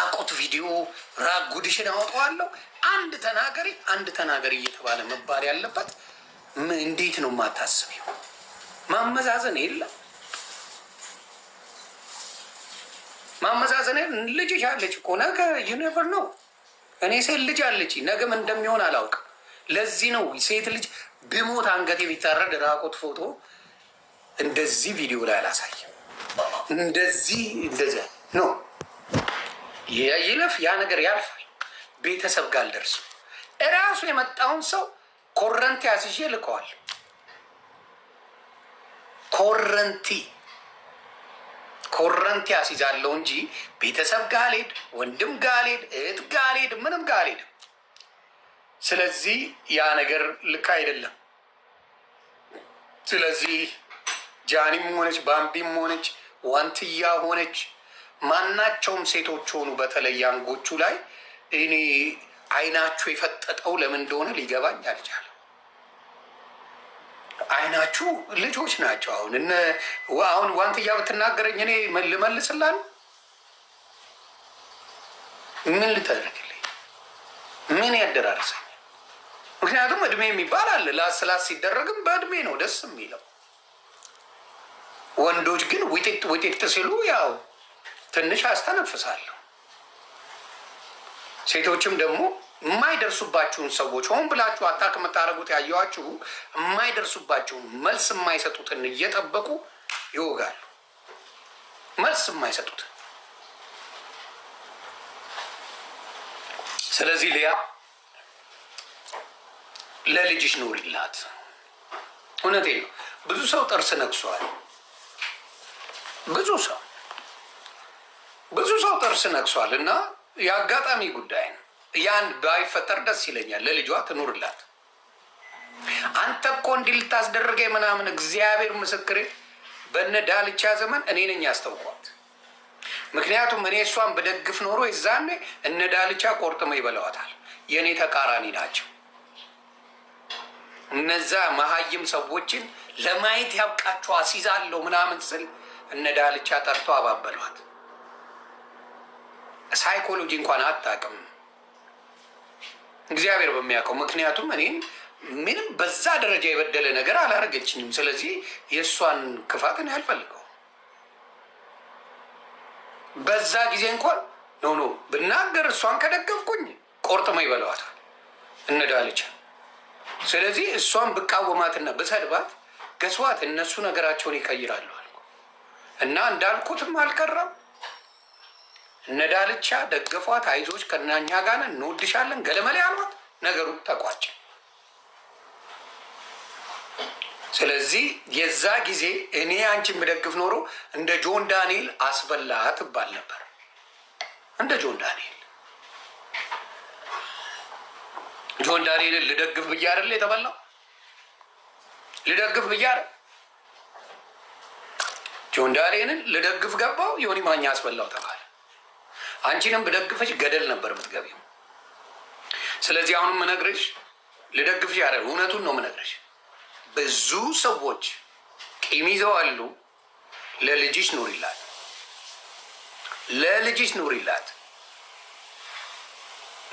ራቁት ቪዲዮ ጉድሽን አወጣዋለሁ። አንድ ተናገሪ እየተባለ መባል ያለበት እንዴት ነው የማታስቢው? ማመዛዘን የለም። ማመዛዘን ልጅሽ አለች እኮ ነገ ዩኒቨር ነው። እኔ ሴት ልጅ አለች ነገ ምን እንደሚሆን አላውቅም። ለዚህ ነው ሴት ልጅ ብሞት አንገቴ ቢታረድ ራቁት ፎቶ እንደዚህ ቪዲዮ ላይ አላሳየም። እንደዚህ ነው ይለፍ፣ ያ ነገር ያልፋል። ቤተሰብ ጋር አልደርስም። እራሱ የመጣውን ሰው ኮረንቲ አስይዤ ልከዋል። ኮረንቲ አስይዛለሁ እንጂ ቤተሰብ ጋር አልሄድ፣ ወንድም ጋር አልሄድ፣ እህት ጋር አልሄድ፣ ምንም ጋር አልሄድ። ስለዚህ ያ ነገር ልክ አይደለም። ስለዚህ ጃኒም ሆነች ባምቢም ሆነች ዋንትያ ሆነች ማናቸውም ሴቶች ሆኑ በተለይ አንጎቹ ላይ እኔ አይናችሁ የፈጠጠው ለምን እንደሆነ ሊገባኝ አልቻለም። አይናችሁ ልጆች ናቸው። አሁን ዋንትያ ብትናገረኝ እኔ ልመልስላን ምን ልታደርግልኝ? ምን ያደራርሰኝ? ምክንያቱም እድሜ የሚባል አለ። ላስላስ ሲደረግም በእድሜ ነው ደስ የሚለው። ወንዶች ግን ውጤት ሲሉ ያው ትንሽ አስተነፍሳለሁ። ሴቶችም ደግሞ የማይደርሱባችሁን ሰዎች ሆን ብላችሁ አታክ የምታደርጉት ያየኋችሁ የማይደርሱባችሁን መልስ የማይሰጡትን እየጠበቁ ይወጋሉ። መልስ የማይሰጡትን። ስለዚህ ሊያ ለልጅሽ ኑሪላት። እውነቴን ነው። ብዙ ሰው ጥርስ ነክሷል። ብዙ ሰው ጥርስ ነክሷል እና የአጋጣሚ ጉዳይ ነው። ያን ባይፈጠር ደስ ይለኛል። ለልጇ ትኑርላት። አንተ እኮ እንዲህ ልታስደርገኝ ምናምን፣ እግዚአብሔር ምስክሬ፣ በነ ዳልቻ ዘመን እኔ ነኝ ያስተውኳት። ምክንያቱም እኔ እሷን በደግፍ ኖሮ የዛኔ እነ ዳልቻ ቆርጥመው ይበላዋታል። የእኔ ተቃራኒ ናቸው። እነዛ መሀይም ሰዎችን ለማየት ያብቃችሁ አስይዛለሁ ምናምን ስል እነ ዳልቻ ጠርቶ አባበሏት። ሳይኮሎጂ እንኳን አታውቅም፣ እግዚአብሔር በሚያውቀው። ምክንያቱም እኔን ምንም በዛ ደረጃ የበደለ ነገር አላረገችኝም። ስለዚህ የእሷን ክፋት እኔ አልፈልገው። በዛ ጊዜ እንኳን ኖ ብናገር እሷን ከደገፍኩኝ ቆርጥመው ይበለዋታል እነ ዳልቻ። ስለዚህ እሷን ብቃወማትና ብሰድባት ገስዋት እነሱ ነገራቸውን ይቀይራሉ አልኩ እና እንዳልኩትም አልቀረም። እነ ዳልቻ ደገፏት። አይዞች ከናኛ ጋር እንወድሻለን ገለመሌ አሏት። ነገሩ ተቋጨ። ስለዚህ የዛ ጊዜ እኔ አንቺን ብደግፍ ኖሮ እንደ ጆን ዳንኤል አስበላት እባል ነበር። እንደ ጆን ዳንኤልን ልደግፍ ብዬ አይደል የተበላው? ልደግፍ ብዬ አይደል? ጆን ዳንኤልን ልደግፍ ገባው፣ ዮኒ ማኛ አስበላው ተባለ። አንቺንም ብደግፈሽ ገደል ነበር የምትገቢው። ስለዚህ አሁንም ምነግርሽ ልደግፍሽ አይደል፣ እውነቱን ነው ምነግርሽ። ብዙ ሰዎች ቂም ይዘው አሉ። ለልጅሽ ኑሪላት፣ ለልጅሽ ኑሪላት።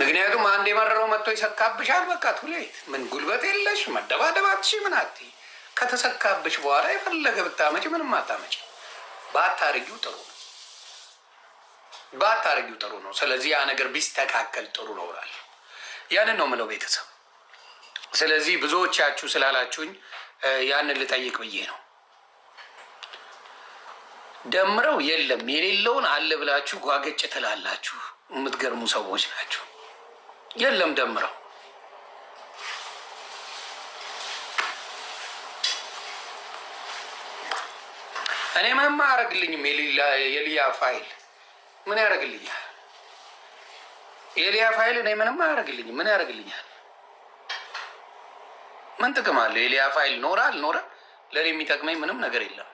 ምክንያቱም አንድ የመረረው መጥቶ ይሰካብሻል። በቃ ቱሌት ምን ጉልበት የለሽ መደባደባትሽ ምን አትይ። ከተሰካብሽ በኋላ የፈለገ ብታመጪ ምንም አታመጪ። ባታረጊው ጥሩ ነው። ስለዚህ ያ ነገር ቢስተካከል ጥሩ ነው እላለሁ። ያንን ነው የምለው ቤተሰብ። ስለዚህ ብዙዎቻችሁ ስላላችሁኝ ያንን ልጠይቅ ብዬ ነው። ደምረው የለም የሌለውን አለ ብላችሁ ጓገጭ ትላላችሁ። የምትገርሙ ሰዎች ናቸው። የለም ደምረው እኔ ምንም አያደርግልኝም። የሊያ ፋይል ምን ያደርግልኛል? የሊያ ፋይል እኔ ምንም አያደርግልኝም። ምን ያደርግልኛል? ምን ጥቅም አለው? የሊያ ፋይል ኖረ አልኖረ ለእኔ የሚጠቅመኝ ምንም ነገር የለም።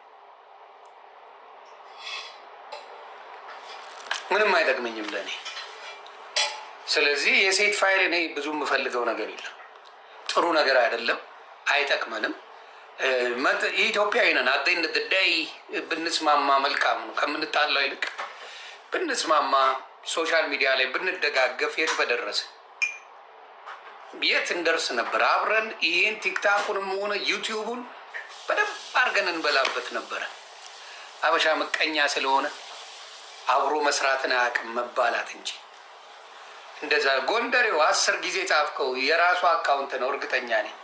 ምንም አይጠቅመኝም ለእኔ። ስለዚህ የሴት ፋይል እኔ ብዙ የምፈልገው ነገር የለም። ጥሩ ነገር አይደለም፣ አይጠቅመንም። ኢትዮጵያዊ ነን። አደኝ ጉዳይ ብንስማማ መልካም ነው። ከምንጣላው ይልቅ ብንስማማ ሶሻል ሚዲያ ላይ ብንደጋገፍ የት በደረሰ፣ የት እንደርስ ነበር። አብረን ይህን ቲክታኩንም ሆነ ዩቲዩቡን በደንብ አድርገን እንበላበት ነበረ። አበሻ ምቀኛ ስለሆነ አብሮ መስራትን አያውቅም መባላት እንጂ። እንደዛ ጎንደሬው 10 ጊዜ ጻፍከው የራሱ አካውንት ነው፣ እርግጠኛ ነኝ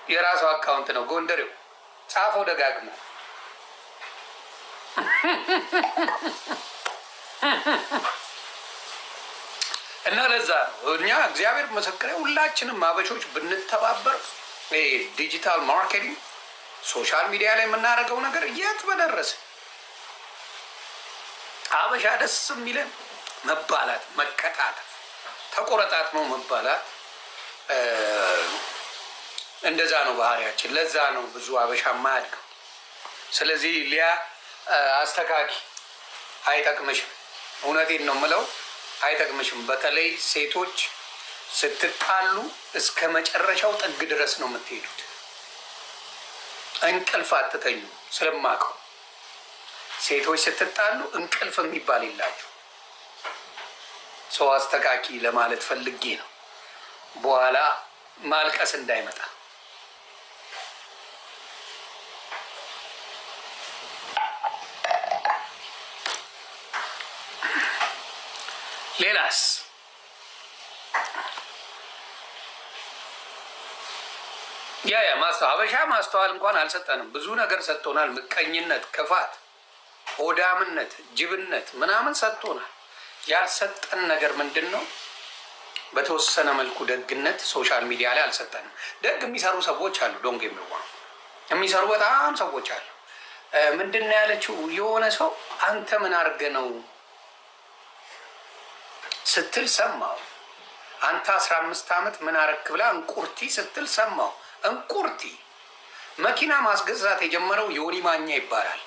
የራሱ አካውንት ነው። ጎንደሬው ጻፈው ደጋግሞ። እና ለዛ እኛ እግዚአብሔር መሰከረ ሁላችንም አበሾች ብንተባበር ዲጂታል ማርኬቲንግ ሶሻል ሚዲያ ላይ የምናደርገው ነገር የት በደረሰ። አበሻ ደስ የሚለን መባላት፣ መከታተፍ፣ ተቆረጣጥመው መባላት እንደዛ ነው ባህሪያችን። ለዛ ነው ብዙ አበሻ ማያድገው። ስለዚህ ሊያ አስተካኪ፣ አይጠቅምሽም። እውነቴን ነው የምለው፣ አይጠቅምሽም። በተለይ ሴቶች ስትጣሉ እስከ መጨረሻው ጥግ ድረስ ነው የምትሄዱት። እንቅልፍ አትተኙ። ስለማውቀው ሴቶች ስትጣሉ እንቅልፍ የሚባል የላቸው። ሰው አስተካኪ ለማለት ፈልጌ ነው፣ በኋላ ማልቀስ እንዳይመጣ። ሌላስ ሀበሻ ማስተዋል እንኳን አልሰጠንም። ብዙ ነገር ሰጥቶናል። ምቀኝነት፣ ክፋት፣ ሆዳምነት፣ ጅብነት ምናምን ሰጥቶናል። ያልሰጠን ነገር ምንድን ነው? በተወሰነ መልኩ ደግነት ሶሻል ሚዲያ ላይ አልሰጠንም። ደግ የሚሰሩ ሰዎች አሉ። ዶንግ የሚሰሩ በጣም ሰዎች አሉ። ምንድን ነው ያለችው የሆነ ሰው አንተ ምን አድርገ ነው ስትል ሰማው። አንተ 15 ዓመት ምን አረክ ብላ እንቁርቲ ስትል ሰማው። እንቁርቲ መኪና ማስገዛት የጀመረው ዮኒ ማኛ ይባላል።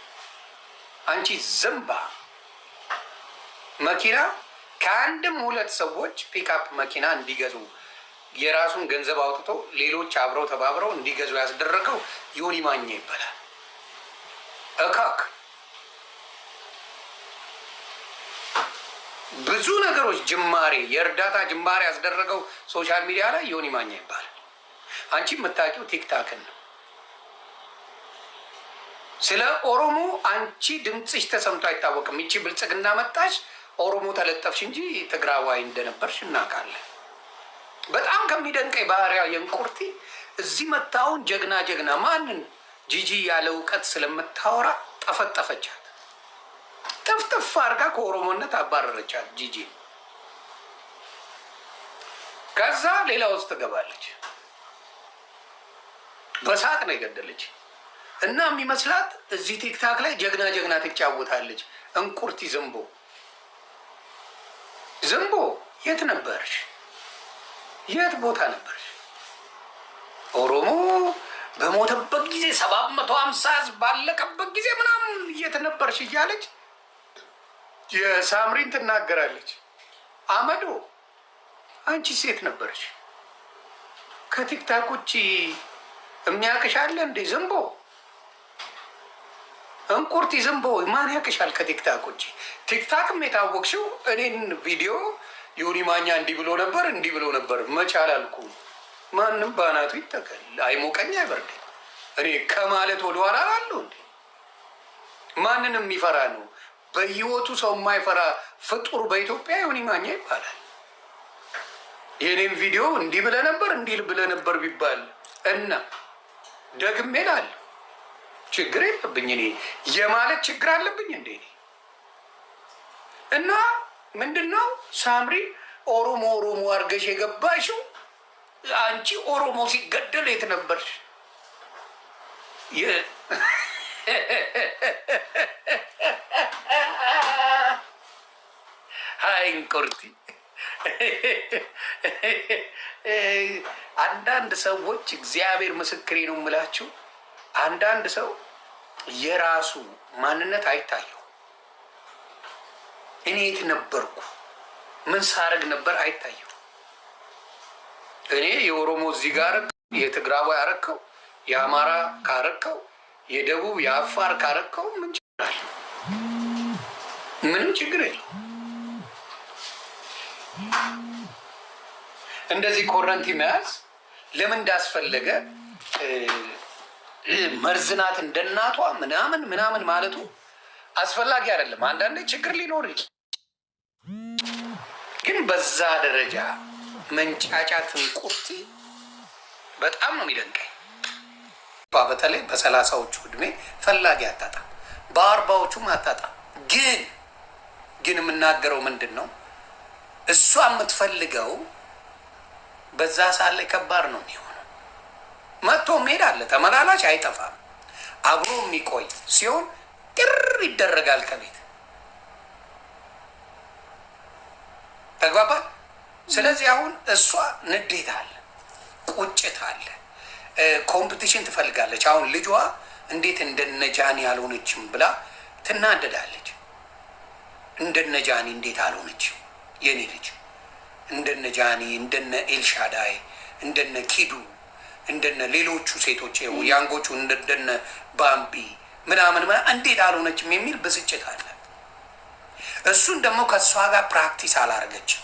አንቺ ዝምባ መኪና ከአንድም ሁለት ሰዎች ፒክአፕ መኪና እንዲገዙ የራሱን ገንዘብ አውጥቶ ሌሎች አብረው ተባብረው እንዲገዙ ያስደረገው ዮኒ ማኛ ይባላል። እካክ ብዙ ነገሮች ጅማሬ፣ የእርዳታ ጅማሬ ያስደረገው ሶሻል ሚዲያ ላይ ዮኒ ማኛ ይባላል። አንቺ የምታውቂው ቲክታክን ነው። ስለ ኦሮሞ አንቺ ድምፅሽ ተሰምቶ አይታወቅም። ይቺ ብልጽግና መጣሽ ኦሮሞ ተለጠፍሽ እንጂ ትግራዋይ እንደነበርሽ እናውቃለን። በጣም ከሚደንቀኝ ባህሪያ የእንቁርቲ እዚህ መታውን ጀግና ጀግና ማንን ጂጂ ያለ እውቀት ስለምታወራ ጠፈጠፈቻት። ጥፍጥፍ አድርጋ ከኦሮሞነት አባረረቻት ጂጂ። ከዛ ሌላ ውስጥ ትገባለች። በሳቅ ነው የገደለች። እና የሚመስላት እዚህ ቲክታክ ላይ ጀግና ጀግና ትጫወታለች። እንቁርቲ ዝንቦ ዝንቦ የት ነበርሽ? የት ቦታ ነበርሽ? ኦሮሞ በሞተበት ጊዜ 750 ህዝብ ባለቀበት ጊዜ ምናምን የት ነበርሽ እያለች የሳምሪን ትናገራለች። አመዶ አንቺ ሴት ነበርሽ? ከቲክታክ ውጭ የሚያቅሻለ እንዴ? ዝንቦ እንቁርቲ ዝንቦ ማን ያቅሻል ከቲክታክ ውጭ? ቲክታክም የታወቅሽው እኔን ቪዲዮ ዮኒ ማኛ እንዲህ ብሎ ነበር እንዲህ ብሎ ነበር መቻል አልኩ። ማንም ባናቱ ይተከል፣ አይሞቀኝ አይበርደኝ። እኔ ከማለት ወደኋላ አላለሁ እንዴ? ማንንም የሚፈራ ነው? በህይወቱ ሰው የማይፈራ ፍጡር በኢትዮጵያ ዮኒ ማኛ ይባላል። የኔም ቪዲዮ እንዲህ ብለህ ነበር እንዲህ ብለህ ነበር ቢባል እና ደግሜ እላለሁ። ችግር የለብኝ እኔ የማለት ችግር አለብኝ እንዴ? እና ምንድነው ሳምሪ ኦሮሞ ኦሮሞ አድርገሽ የገባሽው አንቺ ኦሮሞ ሲገደል የት ነበርሽ? አይ እንቁርቲ አንዳንድ ሰዎች እግዚአብሔር ምስክሬ ነው የምላችሁ፣ አንዳንድ ሰው የራሱ ማንነት አይታየው። እኔ የት ነበርኩ ምን ሳረግ ነበር አይታየው። እኔ የኦሮሞ እዚህ ጋር የትግራዋይ ያረከው፣ የአማራ ካረከው፣ የደቡብ የአፋር ካረከው ምን ይችላል? ምንም ችግር የለው። እንደዚህ ኮረንቲ መያዝ ለምን እንዳስፈለገ መርዝናት እንደናቷ ምናምን ምናምን ማለቱ አስፈላጊ አይደለም። አንዳንዴ ችግር ሊኖር ግን በዛ ደረጃ መንጫጫትን ቁርቲ በጣም ነው የሚደንቀኝ። በተለይ በ30ዎቹ እድሜ ፈላጊ አታጣም፣ በ40ዎቹም አታጣም። ግን የምናገረው ምንድን ነው እሷ የምትፈልገው በዛ ሰዓት ላይ ከባድ ነው የሚሆነው። መጥቶ መሄድ አለ፣ ተመላላሽ አይጠፋም። አብሮ የሚቆይ ሲሆን ቅር ይደረጋል ከቤት ተግባባል። ስለዚህ አሁን እሷ ንዴት አለ፣ ቁጭት አለ፣ ኮምፒቲሽን ትፈልጋለች። አሁን ልጇ እንዴት እንደነጃኒ ያልሆነችም ብላ ትናደዳለች። እንደነጃኒ እንዴት አልሆነችም የኔ ልጅ? እንደነጃኒ፣ እንደነ ኤልሻዳይ፣ እንደነ ኪዱ፣ እንደነ ሌሎቹ ሴቶች ያንጎቹ እንደነ ባምቢ ምናምን እንዴት አልሆነችም የሚል ብስጭት አለ። እሱን ደግሞ ከእሷ ጋር ፕራክቲስ አላረገችም።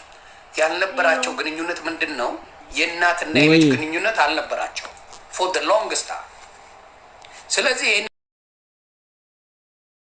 ያልነበራቸው ግንኙነት ምንድን ነው? የእናትና የልጅ ግንኙነት አልነበራቸው ፎር ደ ሎንግስት። ስለዚህ